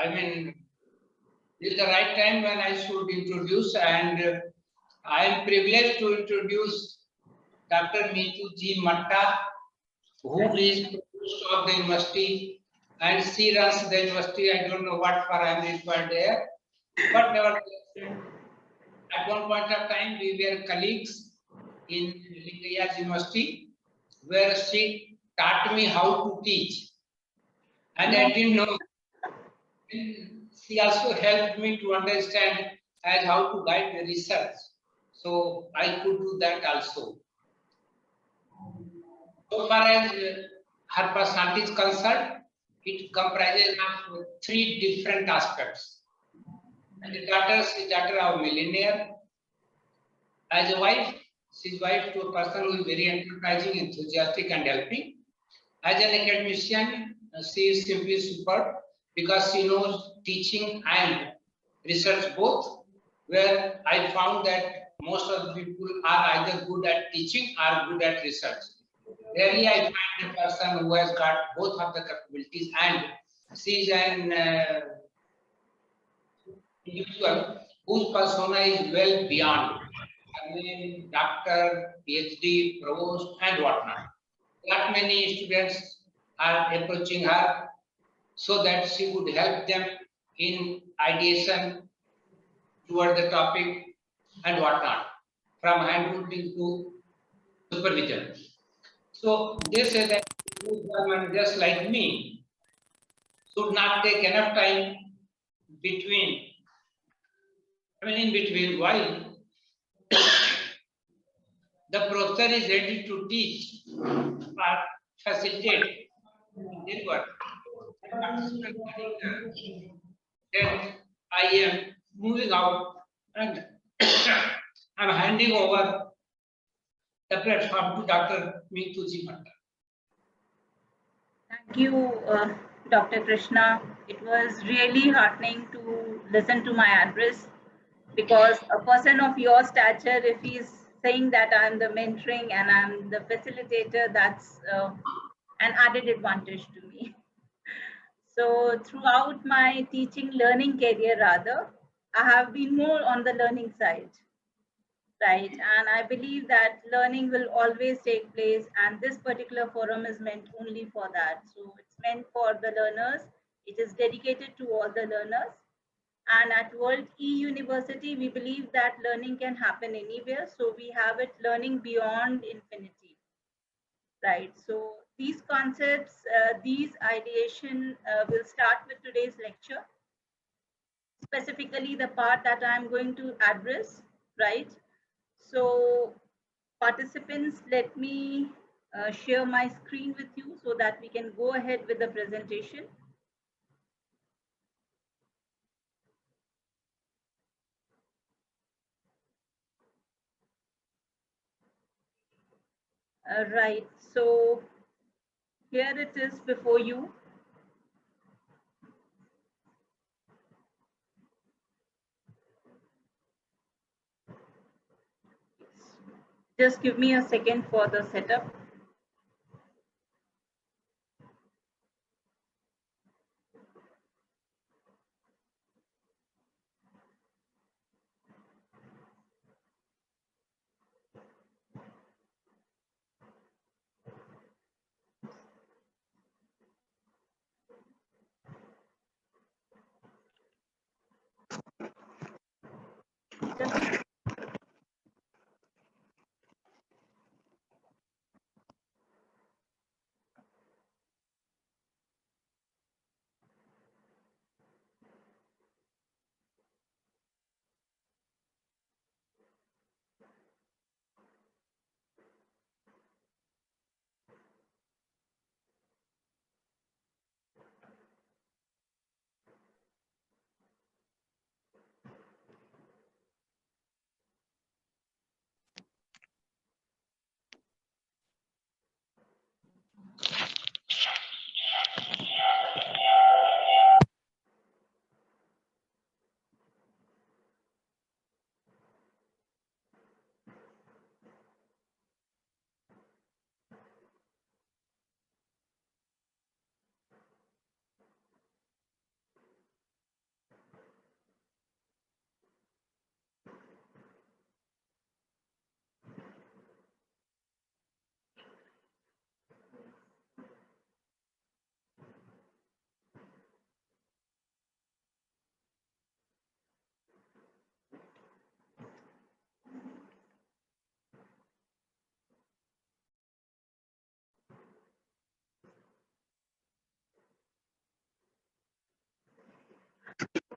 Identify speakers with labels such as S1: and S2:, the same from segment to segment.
S1: I mean, this is the right time when I should introduce, and I am privileged to introduce Dr. Mittu Ji Matta, who is Provost of the university, and she runs the university. I don't know what for I am required there, but nevertheless, at one point of time we were colleagues in Lingayas University, where she taught me how to teach, and I didn't know. She also helped me to understand as how to guide the research, so I could do that also. So far as her personality is concerned, it comprises of three different aspects. As a daughter, she is daughter of a millionaire. As a wife, she is wife to a person who is very enterprising, enthusiastic, and helping. As an academician, she is simply superb because she knows teaching and research both, where I found that most of the people are either good at teaching or good at research. Rarely I find a person who has got both of the capabilities, and she is an individual whose persona is well beyond. I mean, doctor, Ph.D, Provost, and whatnot. Not many students are approaching her so that she would help them in ideation toward the topic and whatnot, from handholding to supervision. So they say that someone just like me should not take enough time between, in between, while the professor is ready to teach or facilitate their work. Then I am moving out and I'm handing over the platform to Dr. Mittu Ji Matta.
S2: Thank you, Dr. Krishna. It was really heartening to listen to my address, because a person of your stature, if he's saying that I'm the mentoring and I'm the facilitator, that's an added advantage to me. So throughout my teaching learning career, rather, I have been more on the learning side, right? And I believe that learning will always take place, and this particular forum is meant only for that. So it's meant for the learners. It is dedicated to all the learners. And at World E-University, we believe that learning can happen anywhere. So we have it learning beyond infinity, right? So these concepts, these ideation will start with today's lecture, specifically the part that I'm going to address, right? So participants, let me share my screen with you so that we can go ahead with the presentation. Right, so here it is before you. Just give me a second for the setup.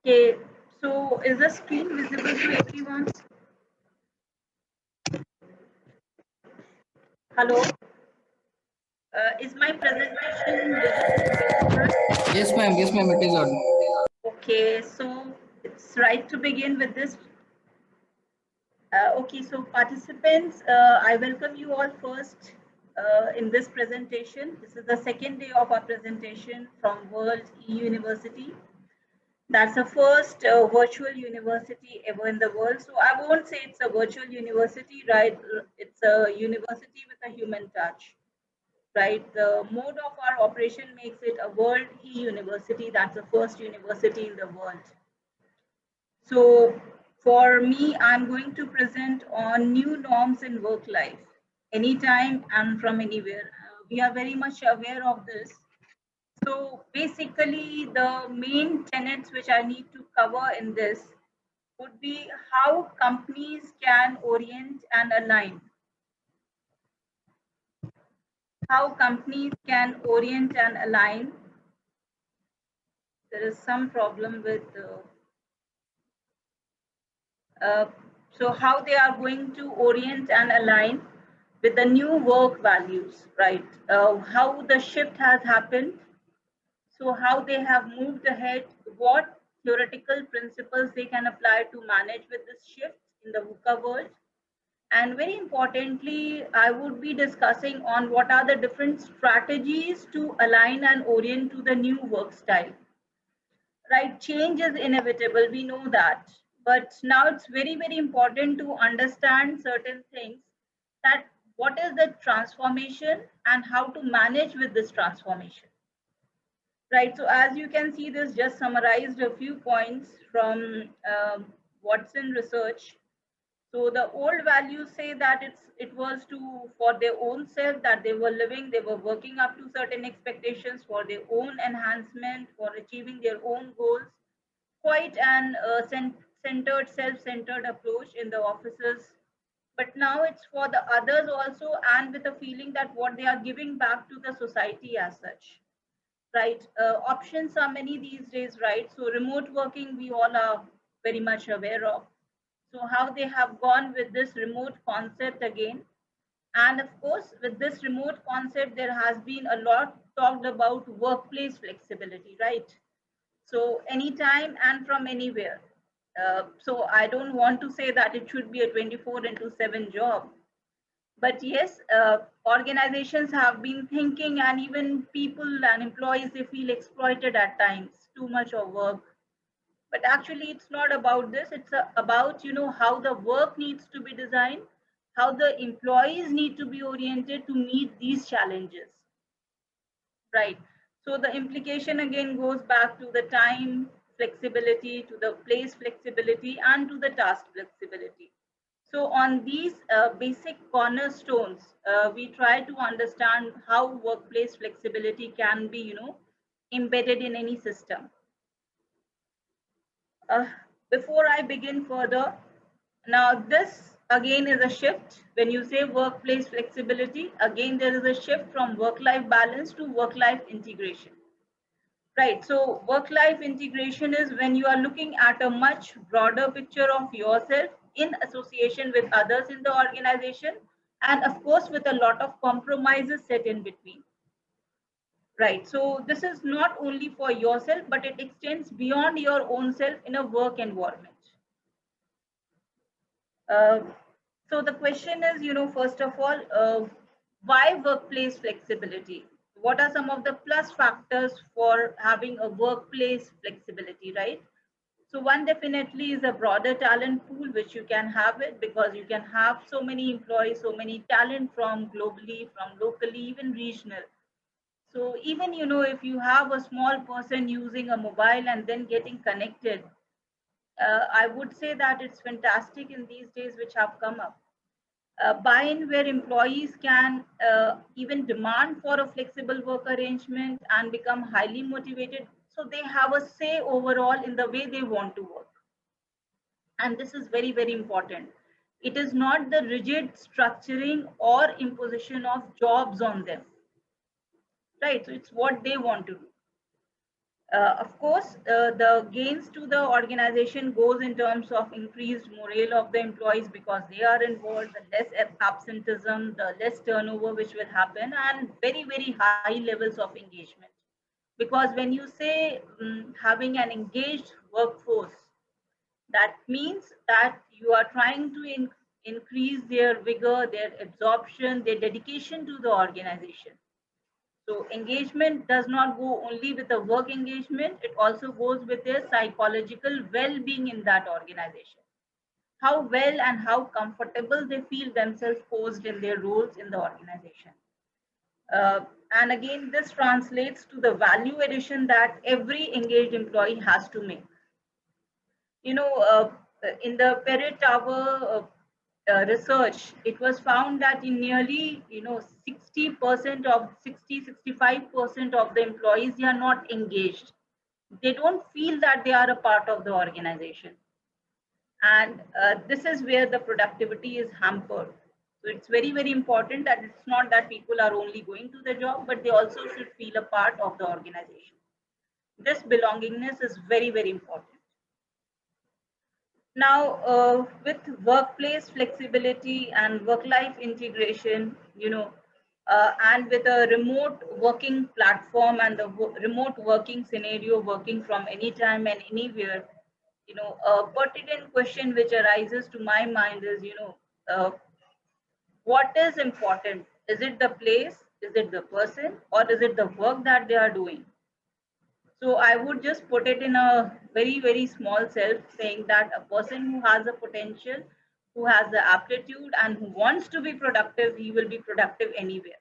S2: Okay, so is the screen visible to everyone? Hello? Is my presentation visible to everyone?
S3: Yes, ma'am. Yes, ma'am. It is on.
S2: Okay, so it's right to begin with this. Okay, so participants, I welcome you all first in this presentation. This is the second day of our presentation from World E-University. That's the first virtual university ever in the world. So I won't say it's a virtual university, right? It's a university with a human touch, right? The mode of our operation makes it a world e-university. That's the first university in the world. So for me, I'm going to present on new norms in work life, anytime and from anywhere. We are very much aware of this. So basically, the main tenets which I need to cover in this would be how companies can orient and align. How companies can orient and align. There is some problem with so how they are going to orient and align with the new work values, right? How the shift has happened, so how they have moved ahead, what theoretical principles they can apply to manage with this shift in the VUCA world. And very importantly, I would be discussing on what are the different strategies to align and orient to the new work style. Right, change is inevitable, we know that, but now it's very, very important to understand certain things, that what is the transformation and how to manage with this transformation. Right, so as you can see, this just summarized a few points from Watson research. So the old values say that it was to for their own self, that they were living, they were working up to certain expectations for their own enhancement, for achieving their own goals. Quite an centered, self-centered approach in the offices. But now it's for the others also, and with a feeling that what they are giving back to the society as such. Right, options are many these days, right? So remote working, we all are very much aware of. So how they have gone with this remote concept again. And of course, with this remote concept, there has been a lot talked about workplace flexibility, right? So anytime and from anywhere. So I don't want to say that it should be a 24/7 job. But yes, organizations have been thinking, and even people and employees, they feel exploited at times, too much of work. But actually, it's not about this. It's about, how the work needs to be designed, how the employees need to be oriented to meet these challenges. Right. So the implication again goes back to the time flexibility, to the place flexibility, and to the task flexibility. So on these basic cornerstones, we try to understand how workplace flexibility can be, embedded in any system. Uh, Before I begin further, now this again is a shift. When you say workplace flexibility, again there is a shift from work-life balance to work-life integration. Right, so work-life integration is when you are looking at a much broader picture of yourself in association with others in the organization, and of course with a lot of compromises set in between. Right, so this is not only for yourself, but it extends beyond your own self in a work environment. Uh, so the question is, first of all, why workplace flexibility? What are some of the plus factors for having a workplace flexibility, right? So one definitely is a broader talent pool, which you can have it because you can have so many employees, so many talent from globally, from locally, even regional. So even, if you have a small person using a mobile and then getting connected, I would say that it's fantastic in these days which have come up. Buy-in where employees can even demand for a flexible work arrangement and become highly motivated, so they have a say overall in the way they want to work. And this is very, very important. It is not the rigid structuring or imposition of jobs on them, right? So it's what they want to do. Of course, the gains to the organization goes in terms of increased morale of the employees because they are involved, the less absenteeism, the less turnover which will happen, and very, very high levels of engagement. Because when you say having an engaged workforce, that means that you are trying to increase their vigor, their absorption, their dedication to the organization. So engagement does not go only with the work engagement, it also goes with their psychological well-being in that organization. How well and how comfortable they feel themselves posed in their roles in the organization. And again, this translates to the value addition that every engaged employee has to make. You know, in the Perret Tower research, it was found that in nearly 60% of 65% of the employees, they are not engaged. They don't feel that they are a part of the organization, and this is where the productivity is hampered. So it's very, very important that it's not that people are only going to the job, but they also should feel a part of the organization. This belongingness is very, very important. Now, with workplace flexibility and work-life integration, and with a remote working platform and the remote working scenario, working from anytime and anywhere, a pertinent question which arises to my mind is, what is important? Is it the place? Is it the person? Or is it the work that they are doing? So I would just put it in a very, very small self, saying that a person who has a potential, who has the aptitude, and who wants to be productive, he will be productive anywhere,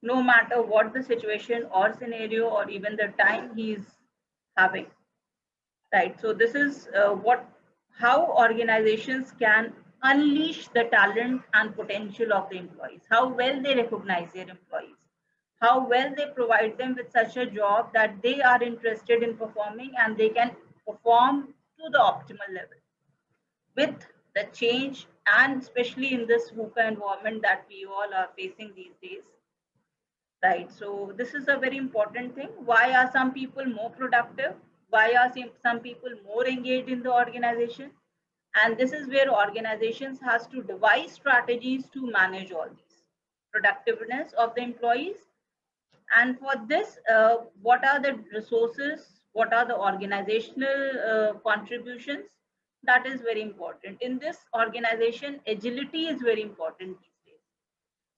S2: no matter what the situation or scenario or even the time he's having. Right. So this is how organizations can unleash the talent and potential of the employees, how well they recognize their employees, how well they provide them with such a job that they are interested in performing and they can perform to the optimal level with the change, and especially in this VUCA environment that we all are facing these days. Right. So this is a very important thing. Why are some people more productive? Why are some people more engaged in the organization? And this is where organizations has to devise strategies to manage all these productiveness of the employees. And for this, what are the resources? What are the organizational contributions? That is very important. In this organization, agility is very important these days.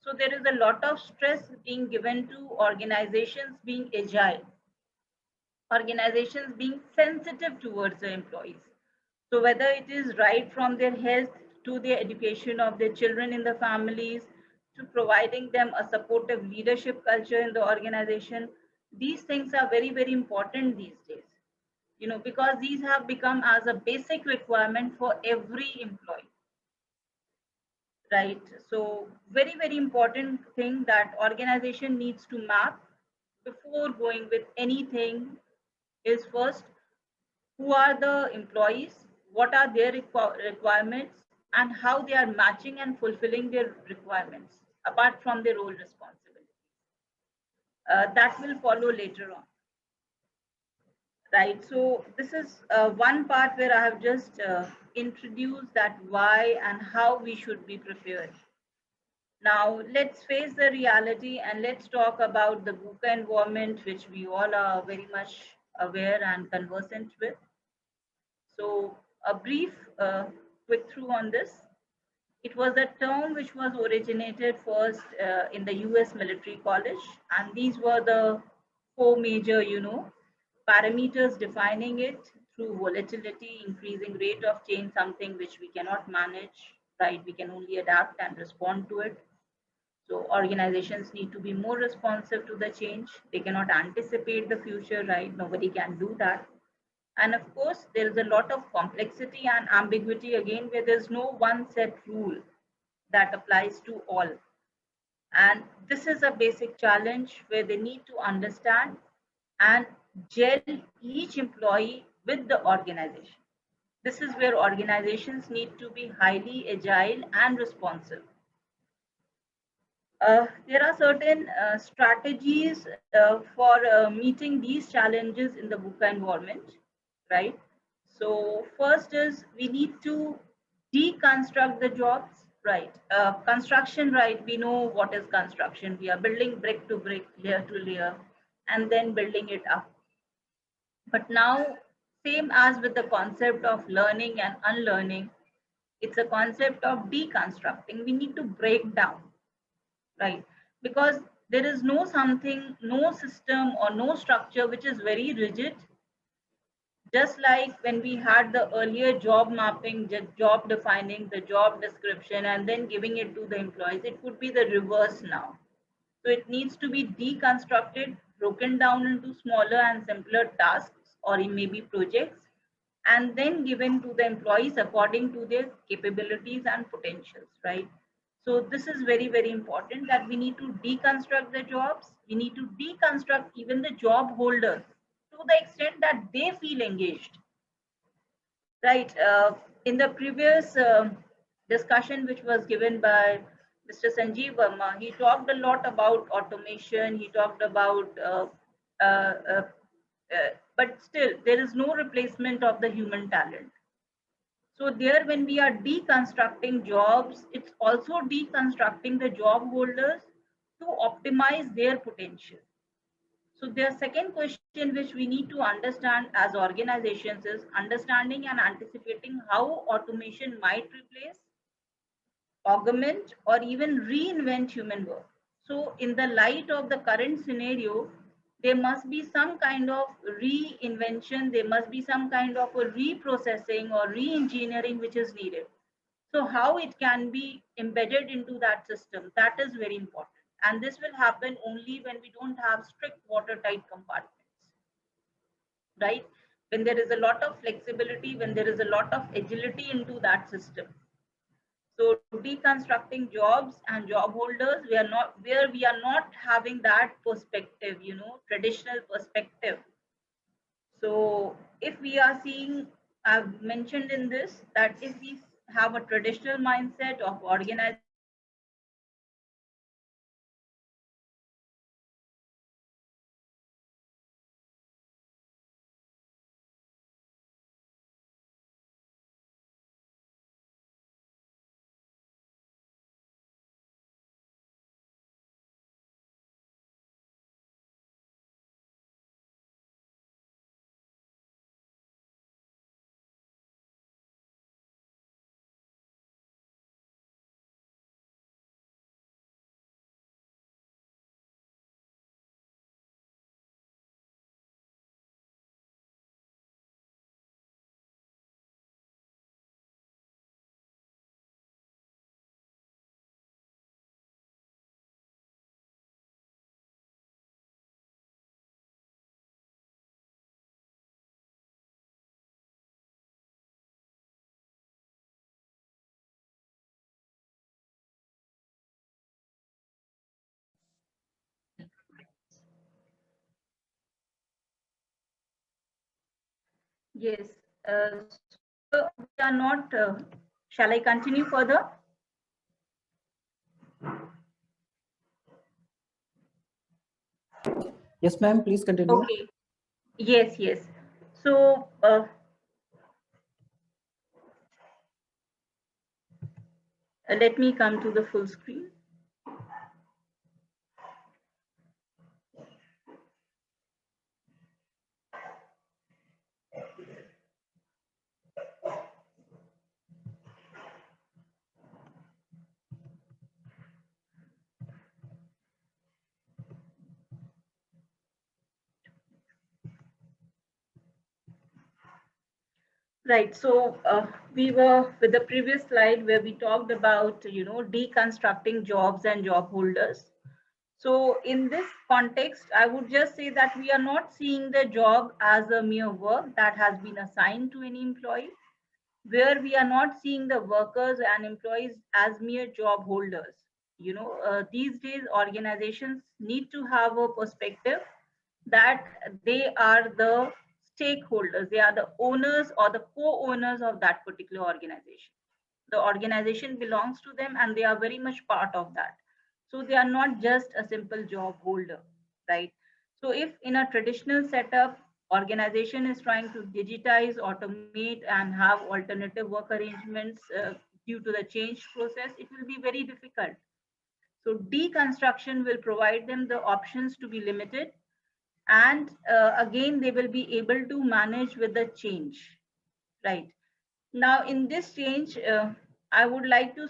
S2: So there is a lot of stress being given to organizations being agile, organizations being sensitive towards the employees. So whether it is right from their health to the education of their children in the families, to providing them a supportive leadership culture in the organization, these things are very, very important these days. Because these have become as a basic requirement for every employee. Right. So very, very important thing that organization needs to map before going with anything is first, who are the employees, what are their requirements, and how they are matching and fulfilling their requirements apart from their role responsibilities. That will follow later on. Right. So this is one part where I have just introduced that why and how we should be prepared. Now, let's face the reality and let's talk about the VUCA environment, which we all are very much aware and conversant with. So, a brief quick through on this. It was a term which was originated first in the US Military College, and these were the four major, parameters defining it through volatility, increasing rate of change, something which we cannot manage, right? We can only adapt and respond to it. So organizations need to be more responsive to the change. They cannot anticipate the future, right? Nobody can do that. And of course, there is a lot of complexity and ambiguity again, where there's no one set rule that applies to all. And this is a basic challenge where they need to understand and gel each employee with the organization. This is where organizations need to be highly agile and responsive. There are certain strategies for meeting these challenges in the VUCA environment, right? So first is we need to deconstruct the jobs, right? Construction, right? We know what is construction. We are building brick to brick, layer to layer, and then building it up. But now, same as with the concept of learning and unlearning, it's a concept of deconstructing. We need to break down, right? Because there is no something, no system or no structure which is very rigid. Just like when we had the earlier job mapping, job defining, the job description, and then giving it to the employees, it would be the reverse now. So it needs to be deconstructed, broken down into smaller and simpler tasks or maybe projects, and then given to the employees according to their capabilities and potentials, right? So this is very, very important that we need to deconstruct the jobs. We need to deconstruct even the job holders to the extent that they feel engaged, right? In the previous discussion, which was given by Mr. Sanjeev Verma, he talked a lot about automation. He talked about, uh, uh, but still, there is no replacement of the human talent. So there, when we are deconstructing jobs, it's also deconstructing the job holders to optimize their potential. So the second question which we need to understand as organizations is understanding and anticipating how automation might replace, augment, or even reinvent human work. So in the light of the current scenario, there must be some kind of reinvention, there must be some kind of a reprocessing or re-engineering which is needed. So how it can be embedded into that system, that is very important. And this will happen only when we don't have strict watertight compartments, right? When there is a lot of flexibility, when there is a lot of agility into that system. So deconstructing jobs and job holders, we are not where we are not having that perspective, traditional perspective. So if we are seeing, I've mentioned in this that if we have a traditional mindset of organization where we are working on a project basis, where we are yes. So here we are not. Shall I continue further?
S3: Yes, ma'am. Please continue.
S2: Okay. Yes, yes. So let me come to the full screen. Right. So we were with the previous slide where we talked about, deconstructing jobs and job holders. So in this context, I would just say that we are not seeing the job as a mere work that has been assigned to any employee, where we are not seeing the workers and employees as mere job holders. These days organizations need to have a perspective that they are the stakeholders, they are the owners or the co-owners of that particular organization. The organization belongs to them and they are very much part of that. So they are not just a simple job holder, right? So if in a traditional setup, organization is trying to digitize, automate, and have alternative work arrangements due to the change process, it will be very difficult. So deconstruction will provide them the options to be limited, and again, they will be able to manage with the change, right? Now, in this change, I would like to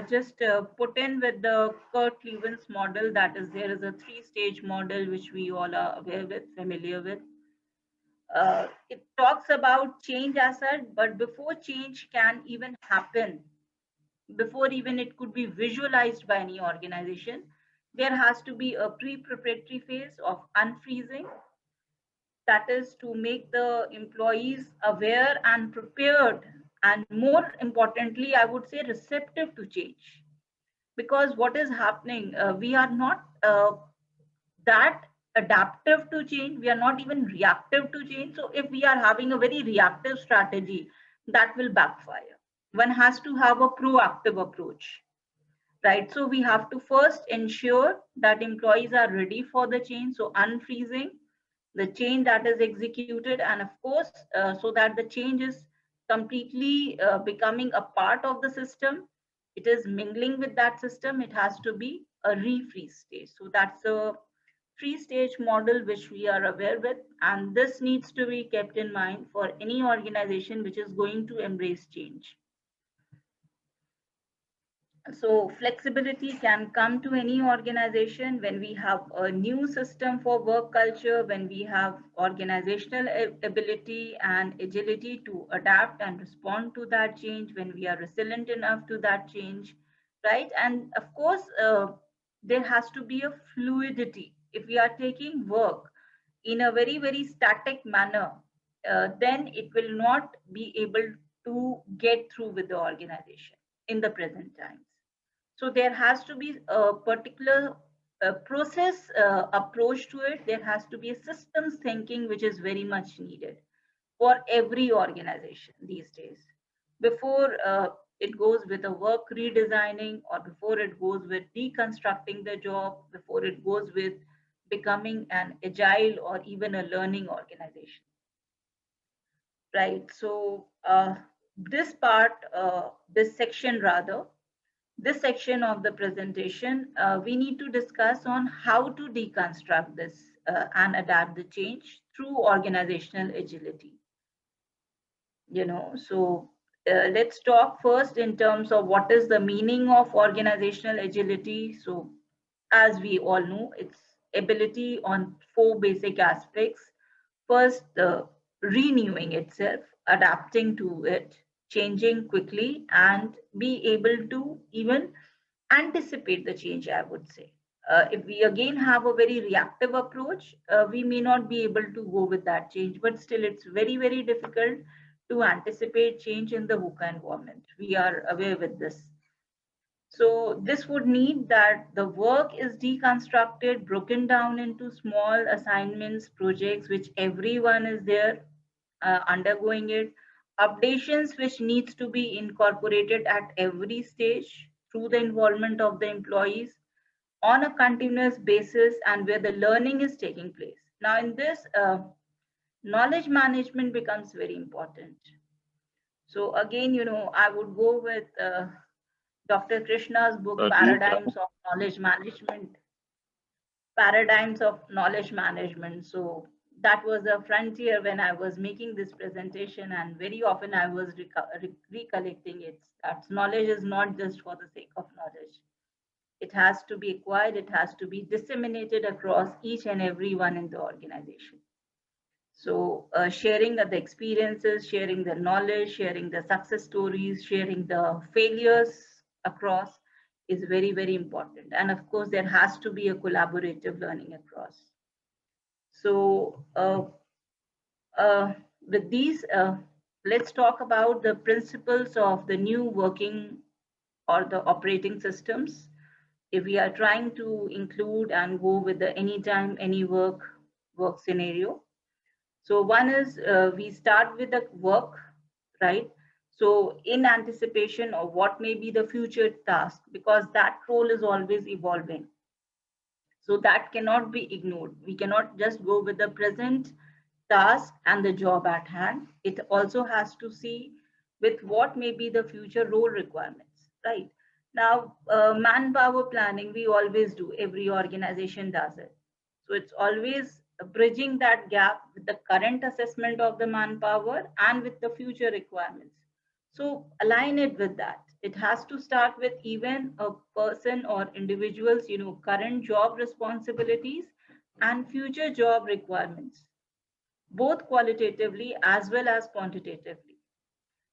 S2: just put in with the Kurt Lewin's model. That is, there is a three-stage model which we all are aware with, familiar with. It talks about change as such, but before change can even happen, before even it could be visualized by any organization, there has to be a pre-preparatory phase of unfreezing. That is to make the employees aware and prepared, and more importantly, I would say receptive to change. Because what is happening, we are not that adaptive to change, we are not even reactive to change. So if we are having a very reactive strategy, that will backfire. One has to have a proactive approach, right? So we have to first ensure that employees are ready for the change. So unfreezing the change that is executed, and of course, so that the change is completely becoming a part of the system, it is mingling with that system, it has to be a refreeze stage. So that's a three-stage model which we are aware with, and this needs to be kept in mind for any organization which is going to embrace change. So flexibility can come to any organization when we have a new system for work culture, when we have organizational ability and agility to adapt and respond to that change, when we are resilient enough to that change, right? And of course, there has to be a fluidity. If we are taking work in a very, very static manner, then it will not be able to get through with the organization in the present times. So there has to be a particular process approach to it. There has to be a systems thinking, which is very much needed for every organization these days. Before it goes with a work redesigning, or before it goes with deconstructing the job, before it goes with becoming an agile or even a learning organization, right? So this part, this section rather, this section of the presentation, we need to discuss on how to deconstruct this and adapt the change through organizational agility. So let's talk first in terms of what is the meaning of organizational agility. So as we all know, it's ability on four basic aspects. First, the renewing itself, adapting to it, changing quickly, and be able to even anticipate the change, I would say. If we again have a very reactive approach, we may not be able to go with that change, but still it's very, very difficult to anticipate change in the VUCA environment. We are aware with this. So this would need that the work is deconstructed, broken down into small assignments, projects, which everyone is there undergoing it, updations which needs to be incorporated at every stage through the involvement of the employees on a continuous basis, and where the learning is taking place. Now in this, knowledge management becomes very important. So again, I would go with Dr. Krishna's book, Paradigms of Knowledge Management. Paradigms of Knowledge Management. So that was a frontier when I was making this presentation, and very often I was recollecting it. That knowledge is not just for the sake of knowledge. It has to be acquired, it has to be disseminated across each and every one in the organization. So sharing the experiences, sharing the knowledge, sharing the success stories, sharing the failures across is very, very important. And of course, there has to be a collaborative learning across. So with these, let's talk about the principles of the new working or the operating systems. If we are trying to include and go with the anytime, any work scenario. So one is we start with the work, right? So in anticipation of what may be the future task, because that role is always evolving. So that cannot be ignored. We cannot just go with the present task and the job at hand. It also has to see with what may be the future role requirements, right? Now, manpower planning, we always do, every organization does it. So it's always bridging that gap with the current assessment of the manpower and with the future requirements. So align it with that. It has to start with even a person or individuals, current job responsibilities and future job requirements, both qualitatively as well as quantitatively.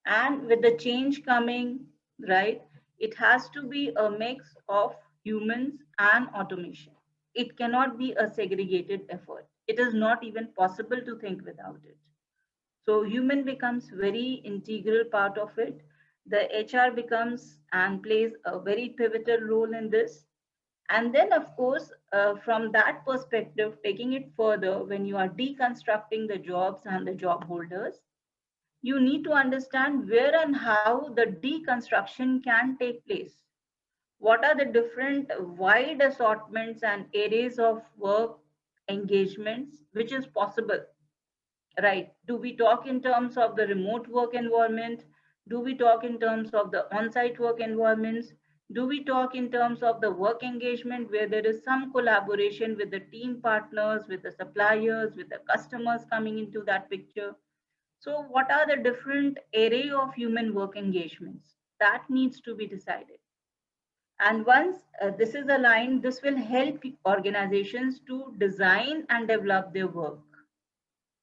S2: And with the change coming, right, it has to be a mix of humans and automation. It cannot be a segregated effort. It is not even possible to think without it. So human becomes very integral part of it. The HR becomes and plays a very pivotal role in this. And then, of course, from that perspective, taking it further, when you are deconstructing the jobs and the job holders, you need to understand where and how the deconstruction can take place. What are the different wide assortments and areas of work engagements which is possible, right? Do we talk in terms of the remote work environment? Do we talk in terms of the on-site work environments? Do we talk in terms of the work engagement where there is some collaboration with the team partners, with the suppliers, with the customers coming into that picture? So what are the different array of human work engagements? That needs to be decided. And once this is aligned, this will help organizations to design and develop their work,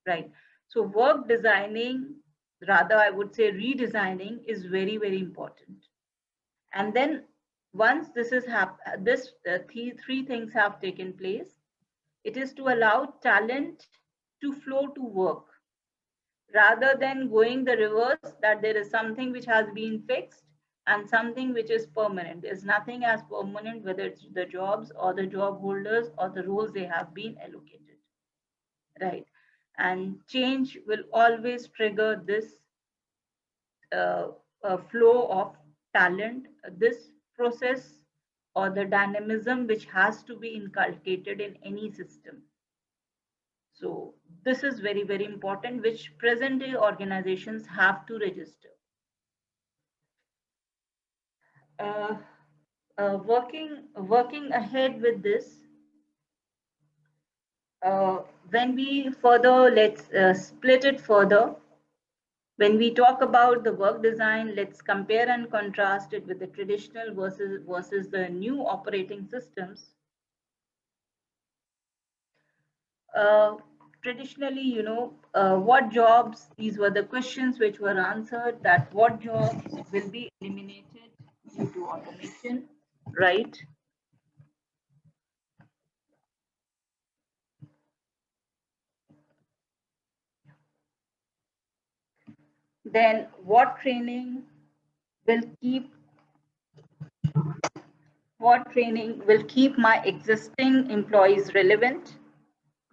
S2: right? So work designing, rather I would say redesigning, is very, very important. And then once this is three things have taken place, it is to allow talent to flow to work rather than going the reverse, that there is something which has been fixed and something which is permanent. There's nothing as permanent, whether it's the jobs or the job holders or the roles they have been allocated, right? And change will always trigger this flow of talent, this process or the dynamism which has to be inculcated in any system. So this is very, very important, which present day organizations have to register. Uh, working ahead with this, when we further, let's split it further. When we talk about the work design, let's compare and contrast it with the traditional versus the new operating systems. Traditionally, what jobs, these were the questions which were answered, that what jobs will be eliminated due to automation, right? Then what training will keep my existing employees relevant?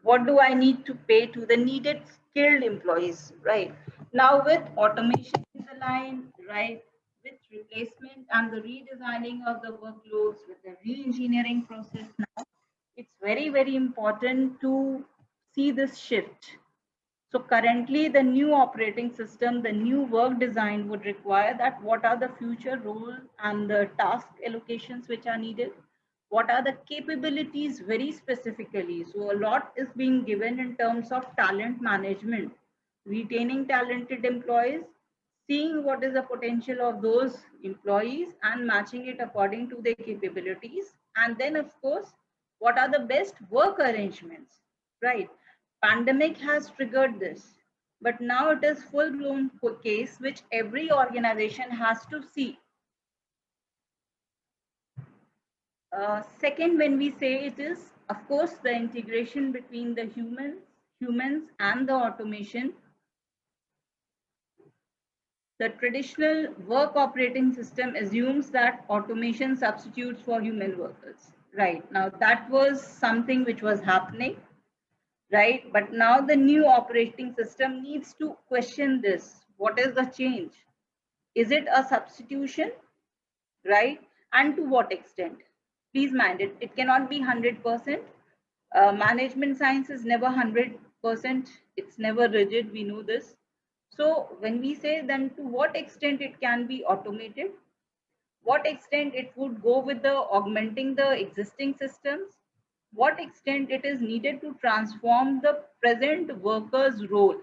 S2: What do I need to pay to the needed skilled employees, right? Now with automation in the line, right, with replacement and the redesigning of the workloads, with the re-engineering process now, it's very, very important to see this shift. So currently the new operating system, the new work design would require that what are the future role and the task allocations which are needed? What are the capabilities very specifically? So a lot is being given in terms of talent management, retaining talented employees, seeing what is the potential of those employees and matching it according to their capabilities. And then of course, what are the best work arrangements, right? Pandemic has triggered this, but now it is full-blown case which every organization has to see. Second, when we say it is, of course, the integration between the humans and the automation. The traditional work operating system assumes that automation substitutes for human workers. Right, now that was something which was happening, right? But now the new operating system needs to question this. What is the change? Is it a substitution, right? And to what extent? Please mind it, it cannot be 100%. Management science is never 100%. It's never rigid, we know this. So when we say then to what extent it can be automated, what extent it would go with the augmenting the existing systems, what extent it is needed to transform the present worker's role.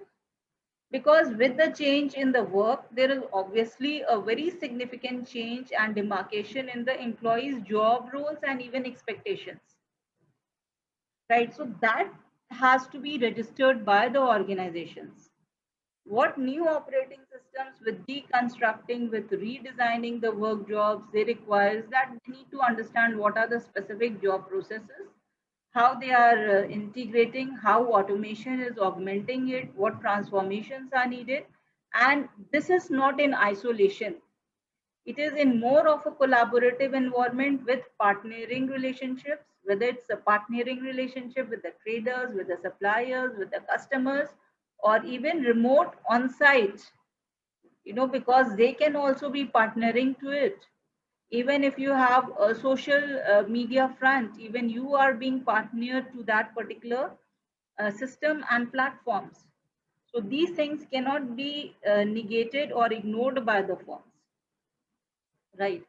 S2: Because with the change in the work, there is obviously a very significant change and demarcation in the employees' job roles and even expectations, right? So that has to be registered by the organizations. What new operating systems with deconstructing, with redesigning the work jobs, they requires that they need to understand what are the specific job processes, how they are integrating, how automation is augmenting it, what transformations are needed. And this is not in isolation. It is in more of a collaborative environment with partnering relationships, whether it's a partnering relationship with the traders, with the suppliers, with the customers, or even remote on-site, because they can also be partnering to it. Even if you have a social media front, even you are being partnered to that particular system and platforms. So these things cannot be negated or ignored by the firms, right?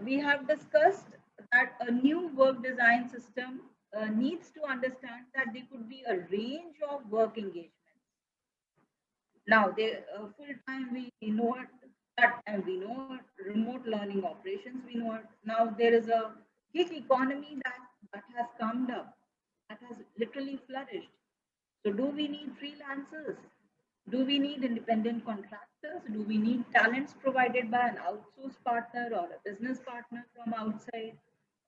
S2: We have discussed that a new work design system needs to understand that there could be a range of work engagements. Now, they full time we know it, that time we know it, remote learning operations we know it. Now there is a gig economy that has come up, that has literally flourished. So do we need freelancers? Do we need independent contractors? Do we need talents provided by an outsourced partner or a business partner from outside,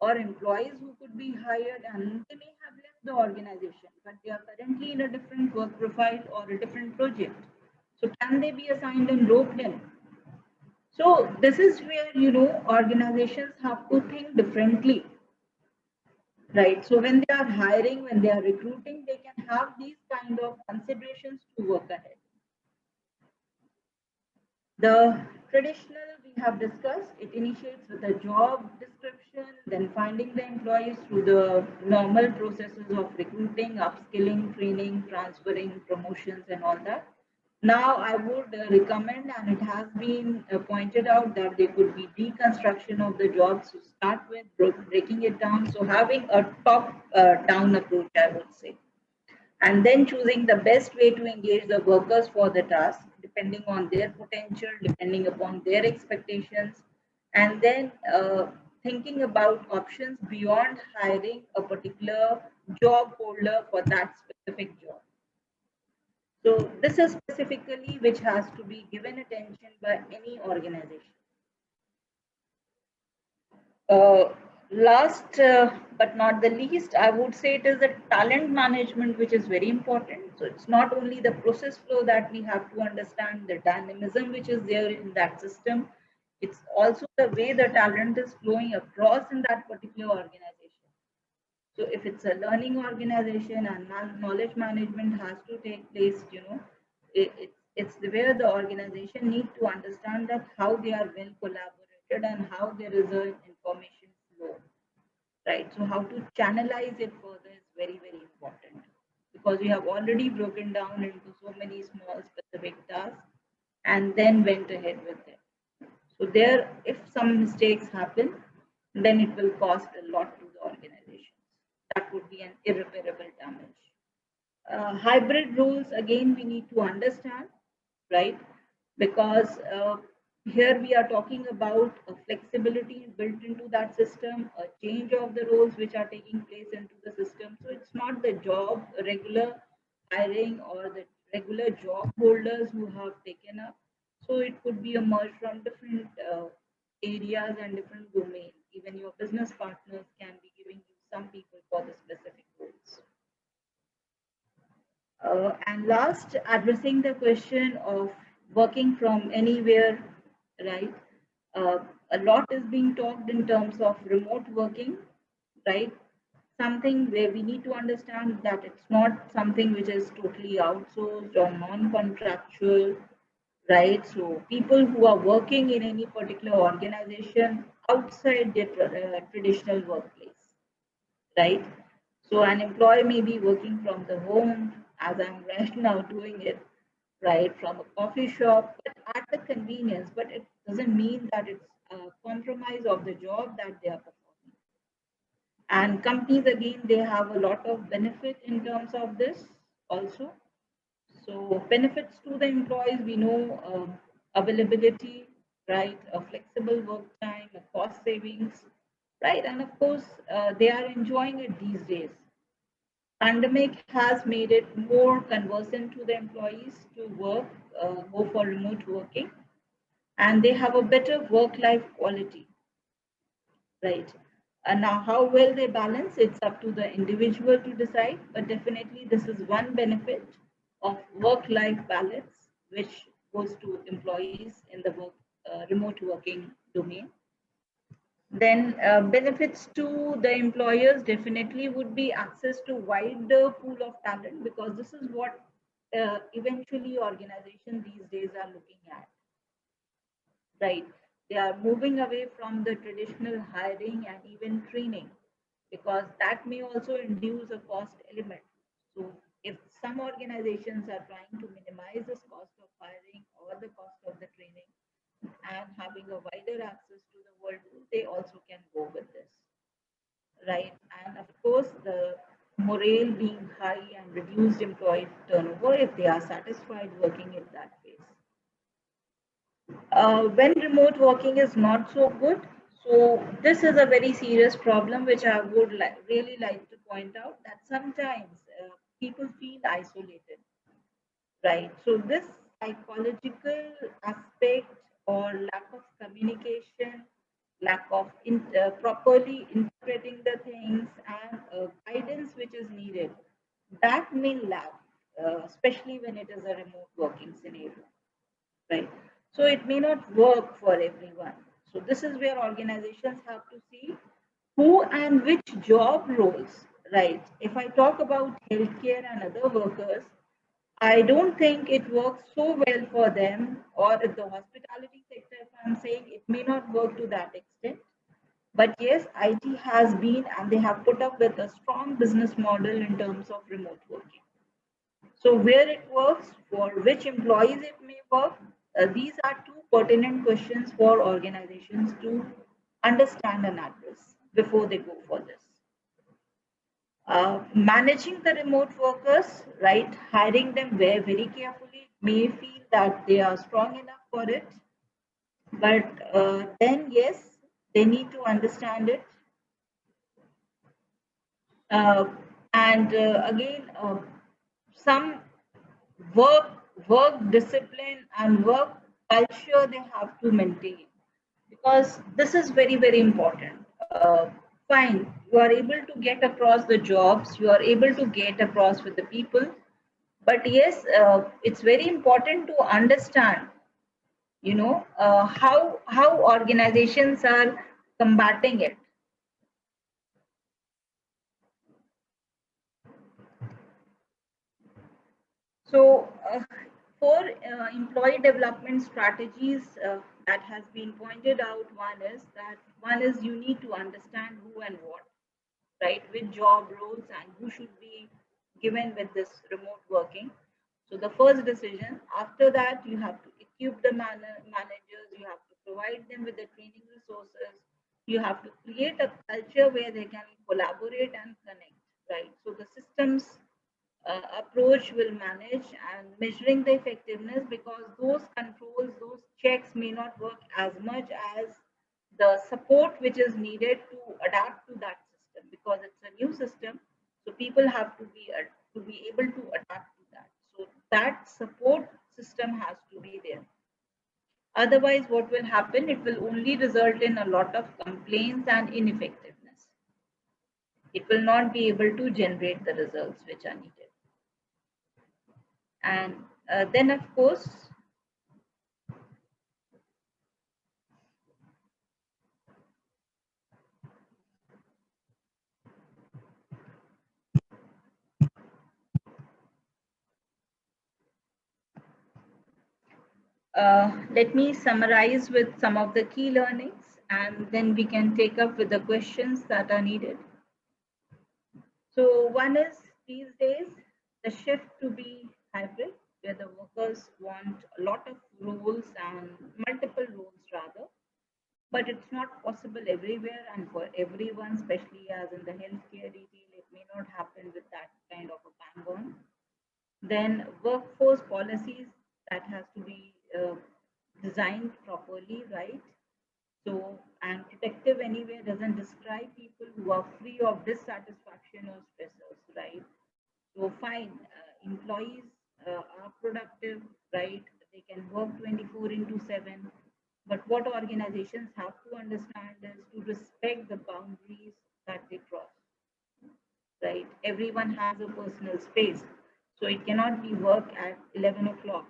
S2: or employees who could be hired and they may have left the organization, but they are currently in a different work profile or a different project? So can they be assigned and roped in? So this is where, organizations have to think differently, right? So when they are hiring, when they are recruiting, they can have these kind of considerations to work ahead. The traditional we have discussed, it initiates with a job description, then finding the employees through the normal processes of recruiting, upskilling, training, transferring, promotions, and all that. Now, I would recommend, and it has been pointed out that there could be deconstruction of the jobs to start with, breaking it down. So, having a top down approach, I would say, and then choosing the best way to engage the workers for the task, depending on their potential, depending upon their expectations, and then thinking about options beyond hiring a particular job holder for that specific job. So this is specifically which has to be given attention by any organization. Last but not the least, I would say it is the talent management which is very important. So it's not only the process flow that we have to understand, the dynamism which is there in that system, it's also the way the talent is flowing across in that particular organization. So if it's a learning organization and knowledge management has to take place, it's the where the organization need to understand that how they are well collaborated and how there is an information flow, right? So how to channelize it further is very, very important, because we have already broken down into so many small specific tasks and then went ahead with it. So there, if some mistakes happen, then it will cost a lot to the organization. That would be an irreparable damage. Hybrid roles, again, we need to understand, right? Because here we are talking about a flexibility built into that system, a change of the roles which are taking place into the system. So it's not the job regular hiring or the regular job holders who have taken up. So it could be a merge from different areas and different domains. Even your business partners can be giving you some people for the specific roles. And last, addressing the question of working from anywhere, right? A lot is being talked in terms of remote working, right? Something where we need to understand that it's not something which is totally outsourced or non-contractual, right? So people who are working in any particular organization outside their traditional workplace, right? So an employee may be working from the home, as I'm right now doing it, right, from a coffee shop, but at the convenience. But it doesn't mean that it's a compromise of the job that they are performing. And companies, again, they have a lot of benefit in terms of this also. So benefits to the employees, we know availability, right? A flexible work time, a cost savings, right? And of course, they are enjoying it these days. Pandemic has made it more conversant to the employees to work, go for remote working, and they have a better work-life quality, right? And now, how well they balance, it's up to the individual to decide. But definitely, this is one benefit of work-life balance, which goes to employees in the remote working domain. Then benefits to the employers definitely would be access to wider pool of talent, because this is what eventually organizations these days are looking at, right? They are moving away from the traditional hiring and even training, because that may also induce a cost element. So if some organizations are trying to minimize this cost of hiring or the cost of the training and having a wider access to the world, they also can go with this, right? And of course, the morale being high and reduced employee turnover if they are satisfied working in that phase. When remote working is not so good, so this is a very serious problem which I would really like to point out, that sometimes people feel isolated, right? So this psychological aspect or lack of communication, lack of properly interpreting the things, and guidance which is needed, that may lack, especially when it is a remote working scenario, right? So it may not work for everyone. So this is where organizations have to see who and which job roles, right? If I talk about healthcare and other workers, I don't think it works so well for them, or if the hospitality sector, if I'm saying, it may not work to that extent. But yes, IT has been, and they have put up with a strong business model in terms of remote working. So where it works, for which employees it may work, these are two pertinent questions for organizations to understand and address before they go for this. Managing the remote workers, right, hiring them very carefully, may feel that they are strong enough for it, but then yes, they need to understand it. Uh, and again, some work discipline and work culture they have to maintain, because this is very important. Fine, you are able to get across the jobs, you are able to get across with the people, but yes, it's very important to understand, how organizations are combating it. So, for employee development strategies that has been pointed out, one is you need to understand who and what, right? With job roles and who should be given with this remote working. So the first decision. After that, you have to equip the managers. You have to provide them with the training resources. You have to create a culture where they can collaborate and connect, right? So the systems approach will manage and measuring the effectiveness, because those controls, those checks may not work as much as the support which is needed to adapt to that system, because it's a new system. So people have to be able to adapt to that. So that support system has to be there. Otherwise, what will happen? It will only result in a lot of complaints and ineffectiveness. It will not be able to generate the results which are needed. And then, of course, Let me summarize with some of the key learnings, and then we can take up with the questions that are needed. So one is, these days, the shift to be hybrid, where the workers want a lot of roles and multiple roles rather, but it's not possible everywhere and for everyone, especially as in the healthcare retail, it may not happen with that kind of a bang on. Then workforce policies that has to be designed properly, right? So, and protective anyway doesn't describe people who are free of dissatisfaction or stressors, right? So, fine, employees are productive, right? They can work 24 into 7. But what organizations have to understand is to respect the boundaries that they cross, right? Everyone has a personal space. So, it cannot be work at 11 o'clock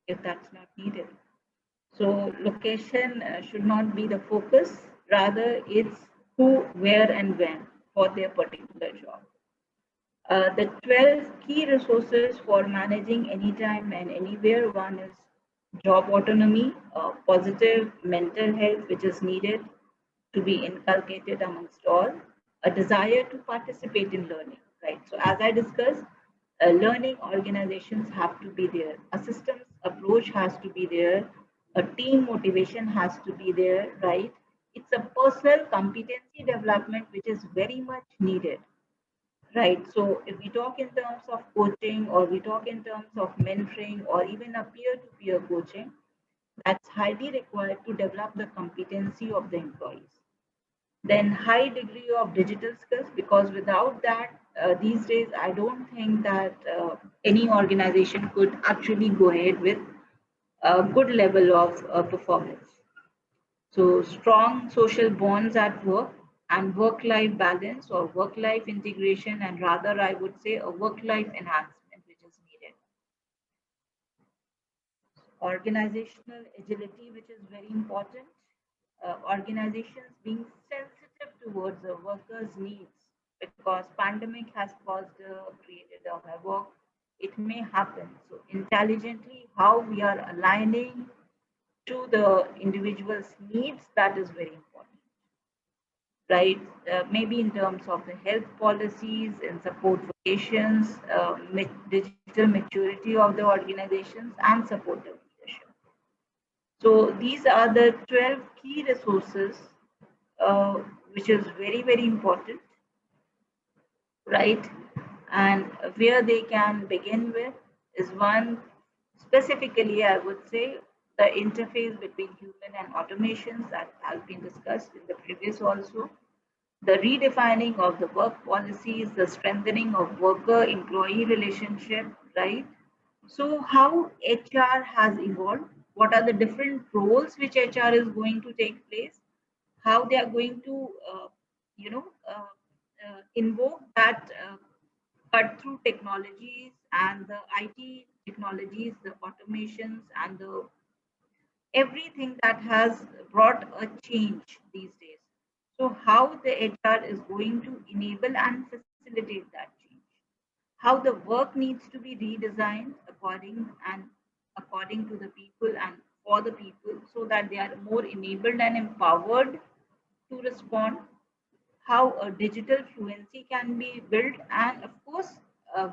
S2: if that's not needed. So location should not be the focus, rather it's who, where and when for their particular job. The 12 key resources for managing anytime and anywhere. One is job autonomy, positive mental health, which is needed to be inculcated amongst all, a desire to participate in learning, right? So as I discussed, learning organizations have to be there, a systems approach has to be there, a team motivation has to be there, right? It's a personal competency development which is very much needed, right? So if we talk in terms of coaching or we talk in terms of mentoring or even a peer-to-peer coaching, that's highly required to develop the competency of the employees. Then high degree of digital skills, because without that, these days, I don't think that any organization could actually go ahead with a good level of performance. So strong social bonds at work and work-life balance or work-life integration, and rather I would say a work-life enhancement which is needed. Organizational agility, which is very important. Organizations being sensitive towards the workers' needs, because pandemic has created a havoc. It may happen. So intelligently, how we are aligning to the individual's needs, that is very important, right? Maybe in terms of the health policies and support vocations, digital maturity of the organizations, and supportive leadership. So these are the 12 key resources, uh, which is very, very important, right? And where they can begin with is one, specifically, I would say, the interface between human and automations that has been discussed in the previous also, the redefining of the work policies, the strengthening of worker-employee relationship, right? So how HR has evolved, what are the different roles which HR is going to take place, how they are going to, invoke that cut through technologies and the IT technologies, the automations and the everything that has brought a change these days. So how the HR is going to enable and facilitate that change, how the work needs to be redesigned according to the people and for the people, so that they are more enabled and empowered to respond, how a digital fluency can be built, and of course,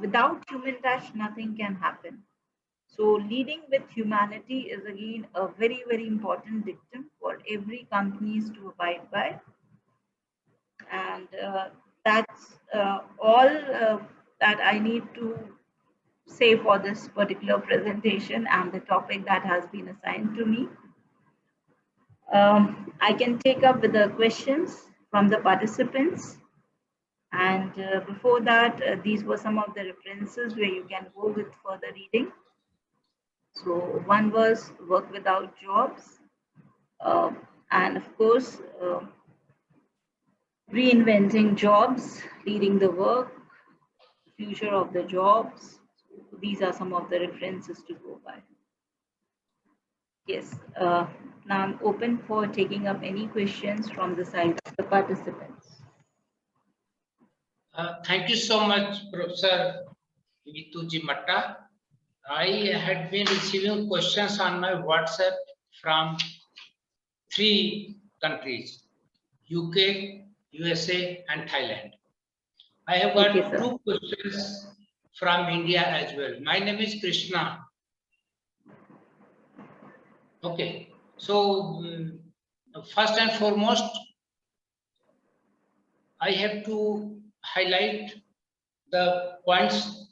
S2: without human touch nothing can happen. So leading with humanity is again a very, very important dictum for every companies to abide by. And that's all that I need to say for this particular presentation and the topic that has been assigned to me. I can take up with the questions from the participants. And before that, these were some of the references where you can go with further reading. So one was work without jobs, and of course, reinventing jobs, leading the work, future of the jobs. So these are some of the references to go by. Yes, now I'm open for taking up any questions from the side of the participants.
S1: Thank you so much, Professor Mittu Matta. I had been receiving questions on my WhatsApp from 3 countries, UK, USA, and Thailand. I have got
S2: Okay, sir.
S1: 2 questions from India as well. My name is Krishna. Okay, so first and foremost, I have to highlight the points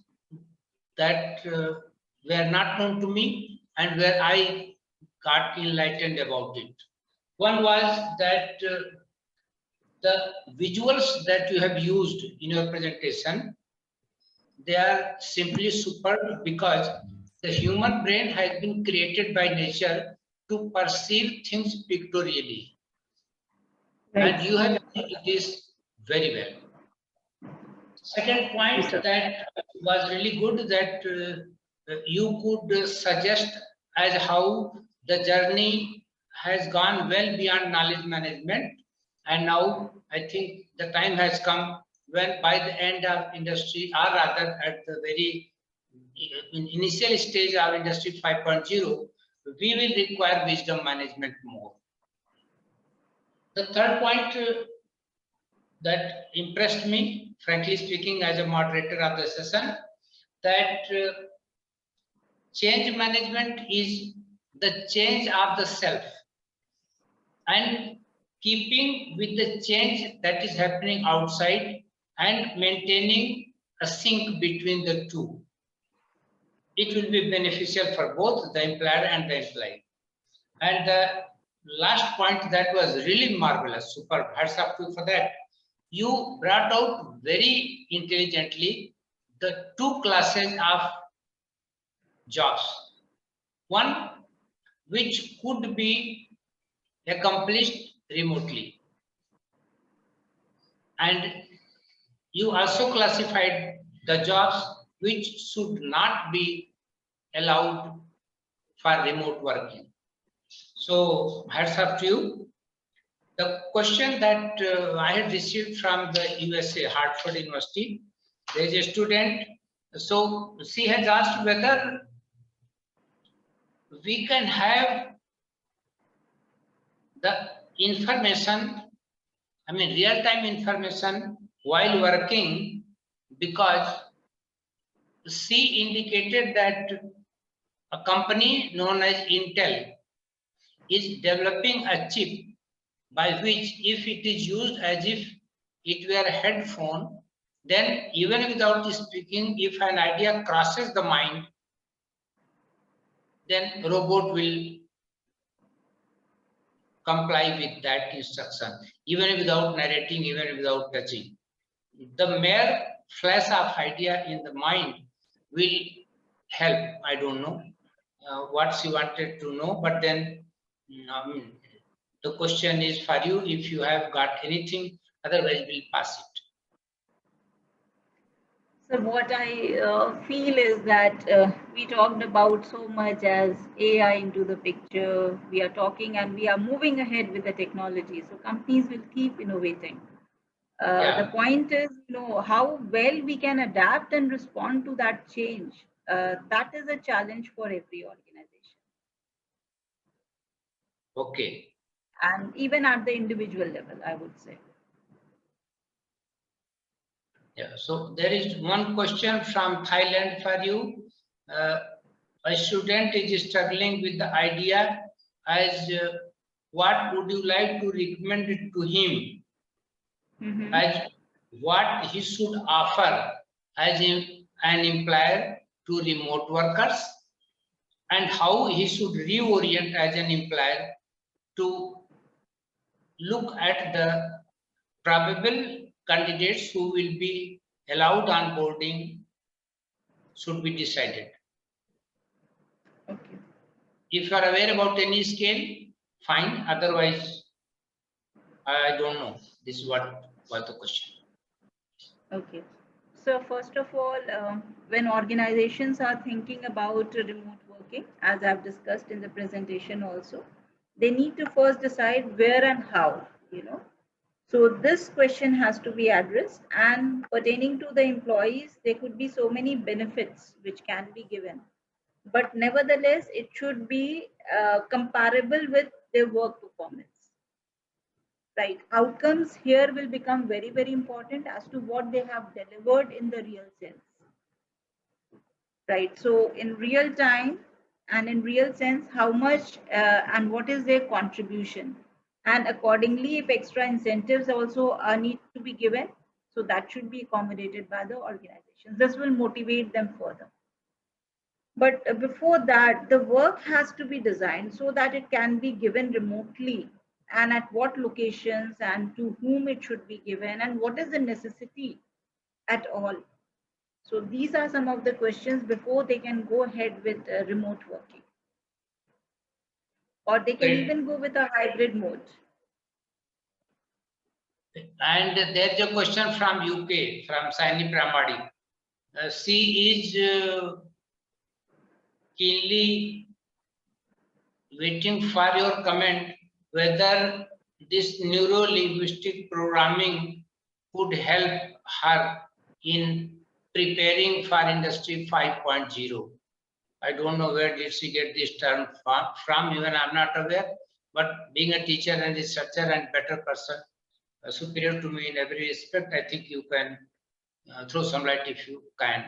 S1: that were not known to me and where I got enlightened about it. One was that the visuals that you have used in your presentation, they are simply superb because the human brain has been created by nature to perceive things pictorially.
S2: Right.
S1: And you have done this very well. Second point
S2: Yes,
S1: that was really good that you could suggest as how the journey has gone well beyond knowledge management, and now I think the time has come when by the end of industry, or rather at the very initial stage of industry 5.0, we will require wisdom management more. The third point that impressed me, frankly speaking, as a moderator of the session, that change management is the change of the self and keeping with the change that is happening outside and maintaining a sync between the two. It will be beneficial for both the employer and the employee. And the last point that was really marvelous, super, hats off to you for that. You brought out very intelligently the 2 classes of jobs. One which could be accomplished remotely. And you also classified the jobs which should not be allowed for remote working. So hats off to you. The question that I had received from the USA, Hartford University, there is a student. So she has asked whether we can have the information, I mean real-time information while working, because she indicated that a company known as Intel is developing a chip by which if it is used as if it were a headphone, then even without speaking, if an idea crosses the mind, then robot will comply with that instruction, even without narrating, even without touching. The mere flash of idea in the mind will help. I don't know what she wanted to know, but then the question is for you if you have got anything, otherwise we'll pass it.
S2: So what I feel is that we talked about so much as AI into the picture. We are talking and we are moving ahead with the technology. So companies will keep innovating. The
S1: Yeah,
S2: point is, how well we can adapt and respond to that change. That is a challenge for every organization,
S1: okay.
S2: and even at the individual level, I would say.
S1: Yeah, so there is one question from Thailand for you. A student is struggling with the idea as what would you like to recommend it to him
S2: Mhm.
S1: as what he should offer as an employer to remote workers and how he should reorient as an employer to look at the probable candidates who will be allowed onboarding should be decided.
S2: Okay.
S1: If you are aware about any scale, fine. Otherwise, I don't know. This is what was the question.
S2: Okay. So first of all, when organizations are thinking about remote working, as I've discussed in the presentation also, they need to first decide where and how. So this question has to be addressed, and pertaining to the employees, there could be so many benefits which can be given. but nevertheless, it should be comparable with their work performance. Right, outcomes here will become very, very important as to what they have delivered in the real sense. Right, so in real time and in real sense, how much and what is their contribution, and accordingly, if extra incentives also need to be given, so that should be accommodated by the organizations. This will motivate them further. But before that, the work has to be designed so that it can be given remotely, and at what locations and to whom it should be given, and what is the necessity at all. So these are some of the questions before they can go ahead with remote working. Or they can even go with a hybrid mode.
S1: And there's a question from UK, from Saini Pramadi. She is keenly waiting for your comment whether this neuro-linguistic programming could help her in preparing for Industry 5.0. I don't know where did she get this term from, even I'm not aware, but being a teacher and researcher and better person, superior to me in every respect, I think you can throw some light if you can.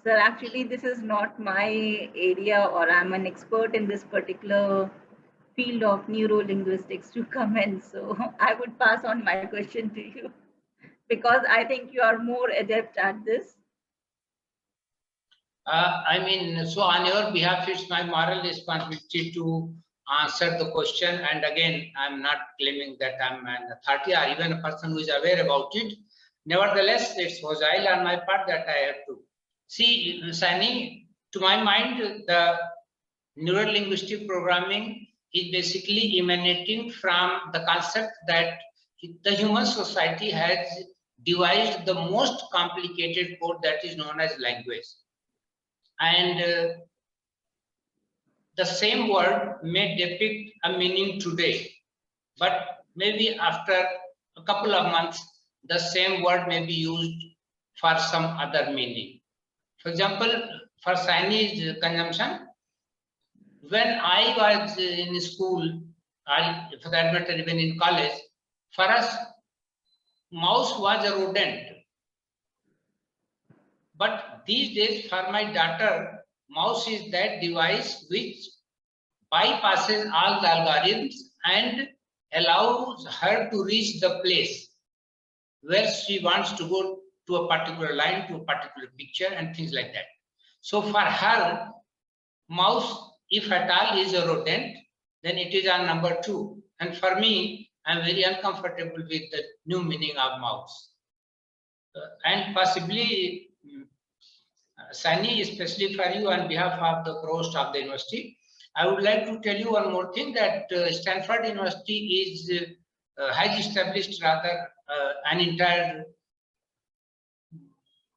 S2: Sir, actually, this is not my area, or I'm an expert in this particular field of neuro-linguistics to comment. So I would pass on my question to you, because I think you are more adept at this.
S1: I mean, so on your behalf, it's my moral responsibility to answer the question. And again, I'm not claiming that I'm an authority or even a person who is aware about it. Nevertheless, it's hostile on my part that I have to. See, Sani, to my mind, the neuro-linguistic programming is basically emanating from the concept that the human society has devised the most complicated code that is known as language. And the same word may depict a meaning today, but maybe after a couple of months, the same word may be used for some other meaning. For example, for Chinese consumption, when I was in school, for that matter, even in college, for us, mouse was a rodent. But these days, for my daughter, mouse is that device which bypasses all the algorithms and allows her to reach the place where she wants to go to a particular line, to a particular picture, and things like that. So for her, mouse, if at all, is a rodent, then it is on number 2. And for me, I'm very uncomfortable with the new meaning of mouse. And possibly, Sani, especially for you on behalf of the Provost of the university, I would like to tell you one more thing, that Stanford University is has established rather an entire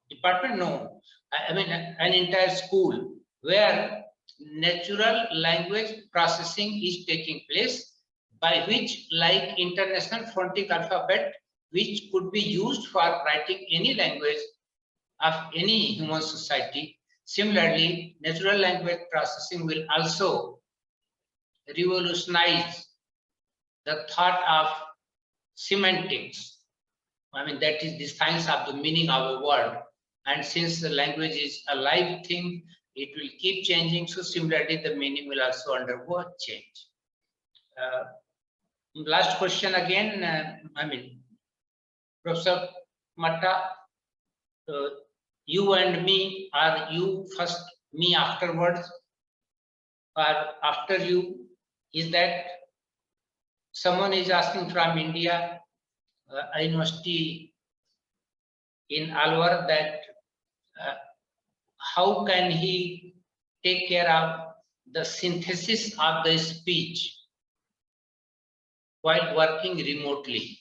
S1: department, no, I mean an entire school where natural language processing is taking place, by which, like international phonetic alphabet, which could be used for writing any language of any human society, similarly, natural language processing will also revolutionize the thought of semantics. I mean, that is the science of the meaning of a word. And since the language is a live thing, it will keep changing. So similarly, the meaning will also undergo a change. Last question again, I mean, Professor Matta, you and me, or you first, me afterwards, or after you, is that someone is asking from India, a university in Alwar, that how can he take care of the synthesis of the speech while working remotely?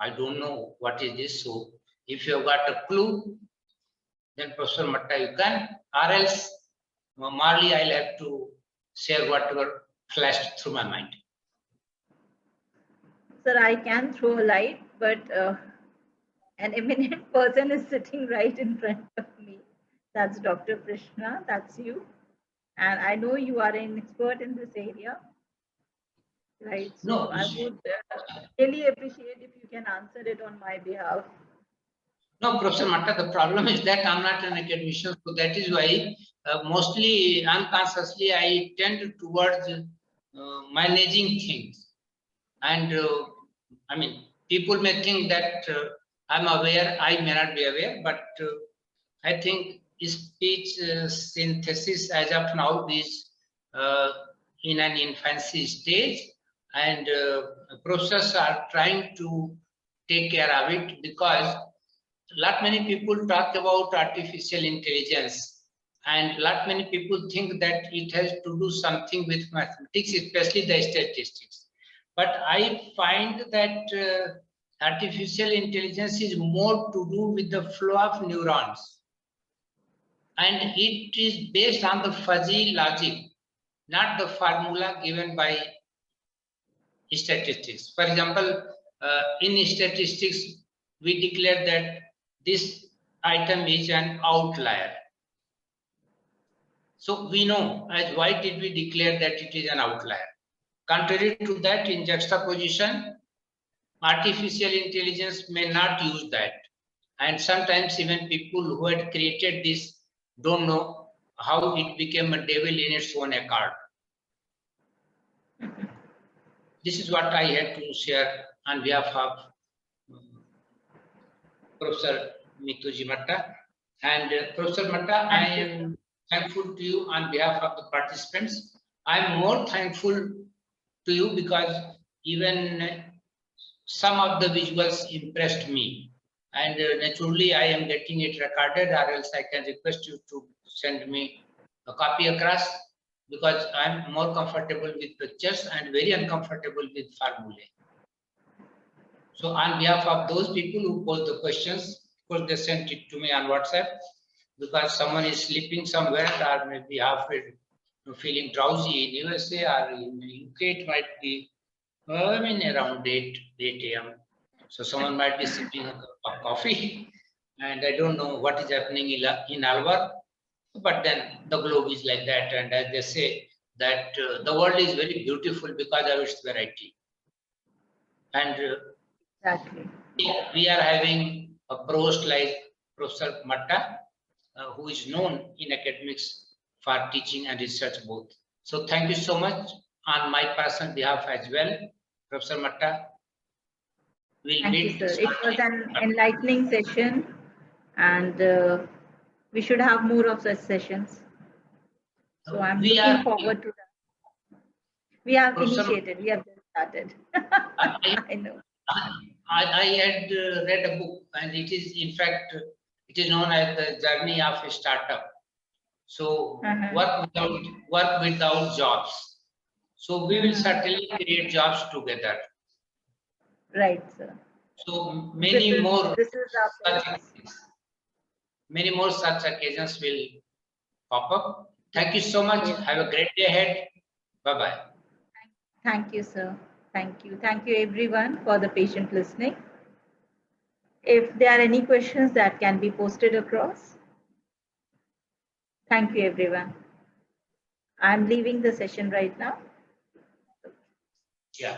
S1: I don't know what is this. So if you have got a clue, then Professor Matta, you can, or else Marley, I'll have to share whatever flashed through my mind.
S2: Sir, I can throw a light, but an eminent person is sitting right in front of me. That's Dr. Krishna, that's you. And I know you are an expert in this area, right? So
S1: No,
S2: I would really appreciate if you can answer it on my behalf.
S1: no, Professor Matta, the problem is that I'm not an academician, so that is why mostly unconsciously I tend towards managing things. And I mean, people may think that I'm aware, I may not be aware, but I think speech synthesis as of now is in an infancy stage, and professors are trying to take care of it, because lot many people talk about artificial intelligence, and lot many people think that it has to do something with mathematics, especially the statistics. But I find that artificial intelligence is more to do with the flow of neurons, and it is based on the fuzzy logic, not the formula given by statistics. For example, in statistics, we declare that this item is an outlier. So we know, as why did we declare that it is an outlier? Contrary to that, in juxtaposition, artificial intelligence may not use that. And sometimes even people who had created this don't know how it became a devil in its own accord. This is what I had to share on behalf of Professor Mittu Matta. And Professor Matta, I am thankful to you on behalf of the participants. I am more thankful to you because even some of the visuals impressed me. And naturally, I am getting it recorded, or else I can request you to send me a copy across, because I am more comfortable with pictures and very uncomfortable with formulae. So on behalf of those people who posed the questions, of course, they sent it to me on WhatsApp, because someone is sleeping somewhere, or maybe halfway feeling drowsy in USA or in UK, it might be around 8 a.m. So someone might be sipping a cup of coffee, and I don't know what is happening in Alvar, but then the globe is like that, and as they say, that the world is very beautiful because of its variety. And
S2: Exactly.
S1: we are having a Provost like Professor Matta, who is known in academics for teaching and research both. So thank you so much on my personal behalf as well, Professor Matta. We'll
S2: Thank you,
S1: meet.
S2: sir. It was an enlightening session, and we should have more of such sessions. So I'm looking forward to that. We have
S1: Professor,
S2: initiated, we have just started. I know.
S1: I had read a book, and it is, in fact, it is known as the journey of a startup. So work without jobs. So we will certainly create jobs together.
S2: Right, sir.
S1: So many more such occasions will pop up. Thank you so much.
S2: Yes.
S1: Have a great day ahead. Bye-bye.
S2: Thank you, sir. Thank you. Thank you, everyone, for the patient listening. If there are any questions that can be posted across. Thank you, everyone. I'm leaving the session right now.
S1: Yeah.